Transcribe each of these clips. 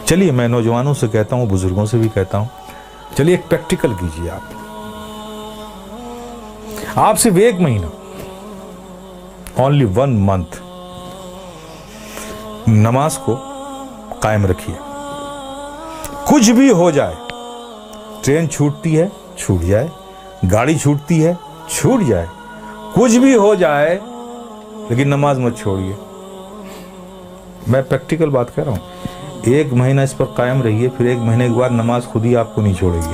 چلیے میں نوجوانوں سے کہتا ہوں, بزرگوں سے بھی کہتا ہوں, چلیے ایک پریکٹیکل کیجیے. آپ صرف 1 مہینہ, only 1 month نماز کو قائم رکھیے. کچھ بھی ہو جائے, ٹرین چھوٹتی ہے چھوٹ جائے, گاڑی چھوٹتی ہے چھوٹ جائے, کچھ بھی ہو جائے, لیکن نماز مت چھوڑیے. میں پریکٹیکل بات کہہ رہا ہوں. 1 مہینہ اس پر قائم رہیے, پھر 1 مہینے کے بعد نماز خود ہی آپ کو نہیں چھوڑے گی.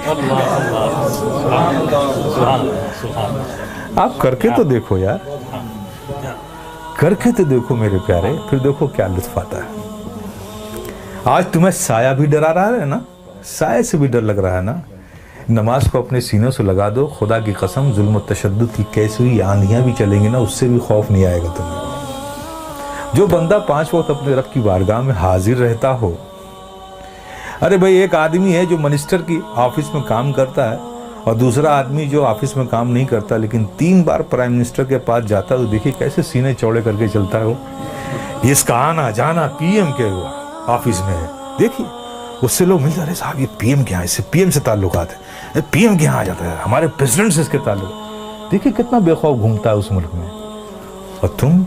آپ کر کے تو دیکھو یار, کر کے تو دیکھو میرے پیارے, پھر دیکھو کیا لطف آتا ہے. آج تمہیں سایہ بھی ڈرا رہا ہے نا, سایہ سے بھی ڈر لگ رہا ہے نا, نماز کو اپنے سینوں سے لگا دو. خدا کی قسم ظلم و تشدد کی کیسی ہوئی آندھیاں بھی چلیں گی نا, اس سے بھی خوف نہیں آئے گا تمہیں. جو بندہ 5 وقت اپنے رب کی بارگاہ میں حاضر رہتا ہو. ارے بھائی, ایک آدمی ہے جو منسٹر کی آفس میں کام کرتا ہے, اور دوسرا آدمی جو آفس میں کام نہیں کرتا لیکن 3 بار پرائم منسٹر کے پاس جاتا ہے, تو دیکھیے کیسے سینے چوڑے کر کے چلتا ہے وہ. اس کا آنا جانا پی ایم کے آفس میں ہے. دیکھیے اس سے لوگ ملتے, ارے صاحب یہ پی ایم کے یہاں, اس سے پی ایم سے تعلقات ہے, پی ایم کے یہاں آ جاتا ہے, ہمارے پریزیڈنٹ سے اس کے تعلق. دیکھیے کتنا بے خوف گھومتا ہے اس ملک میں. اور تم,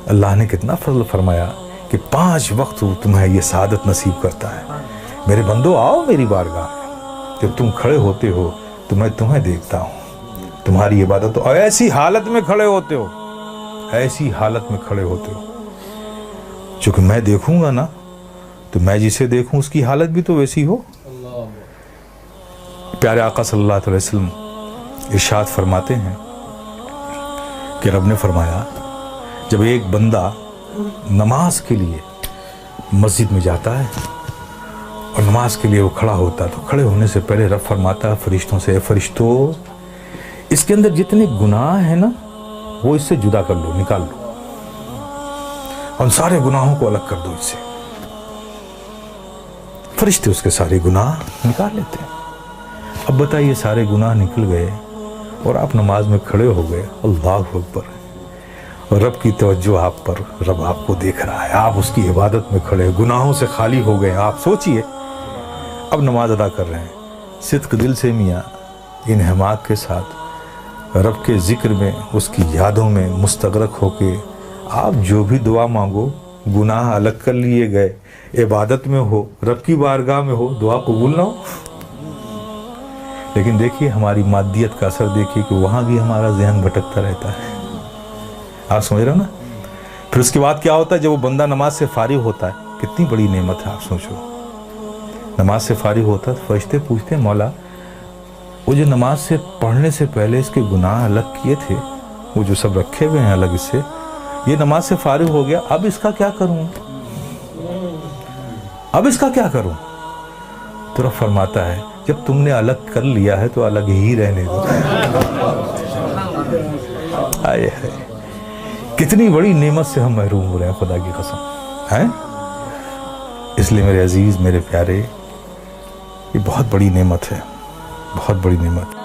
اللہ نے کتنا فضل فرمایا کہ 5 وقت تمہیں یہ سعادت نصیب کرتا ہے. میرے بندو آؤ میری بارگاہ میں, جب تم کھڑے ہوتے ہو تو میں تمہیں دیکھتا ہوں, تمہاری عبادت تو ایسی حالت میں کھڑے ہوتے ہو, ایسی حالت میں کھڑے ہوتے ہو. چونکہ میں دیکھوں گا نا, تو میں جسے دیکھوں اس کی حالت بھی تو ویسی ہو. پیارے آقا صلی اللہ علیہ وسلم ارشاد فرماتے ہیں کہ رب نے فرمایا, جب ایک بندہ نماز کے لیے مسجد میں جاتا ہے اور نماز کے لیے وہ کھڑا ہوتا ہے, تو کھڑے ہونے سے پہلے رب فرماتا ہے فرشتوں سے, اے فرشتوں, اس کے اندر جتنے گناہ ہیں نا وہ اس سے جدا کر لو, نکال لو, اور سارے گناہوں کو الگ کر دو اس سے. فرشتے اس کے سارے گناہ نکال لیتے ہیں. اب بتائیے, سارے گناہ نکل گئے اور آپ نماز میں کھڑے ہو گئے, اللہ اکبر, اور رب کی توجہ آپ پر, رب آپ کو دیکھ رہا ہے, آپ اس کی عبادت میں کھڑے, گناہوں سے خالی ہو گئے. آپ سوچئے اب نماز ادا کر رہے ہیں صدق دل سے, میاں انہماک کے ساتھ, رب کے ذکر میں, اس کی یادوں میں مستغرق ہو کے. آپ جو بھی دعا مانگو, گناہ الگ کر لیے گئے, عبادت میں ہو, رب کی بارگاہ میں ہو, دعا قبول نہ ہو. لیکن دیکھیے ہماری مادیت کا اثر دیکھیے کہ وہاں بھی ہمارا ذہن بھٹکتا رہتا ہے. آپ سمجھ رہے ہو نا. پھر اس کے بعد کیا ہوتا ہے, جب وہ بندہ نماز سے فارغ ہوتا ہے, کتنی بڑی نعمت ہے آپ سوچو. نماز سے فارغ ہوتا ہے تو فرشتے پوچھتے ہیں, مولا وہ جو نماز سے پڑھنے سے پہلے اس کے گناہ الگ کیے تھے, وہ جو سب رکھے ہوئے ہیں الگ, اس سے یہ نماز سے فارغ ہو گیا, اب اس کا کیا کروں, اب اس کا کیا کروں. تو رب فرماتا ہے, جب تم نے الگ کر لیا ہے تو الگ ہی رہنے دو. آئے ہے, کتنی بڑی نعمت سے ہم محروم ہو رہے ہیں, خدا کی قسم ہے. اس لیے میرے عزیز, میرے پیارے, یہ بہت بڑی نعمت ہے, بہت بڑی نعمت.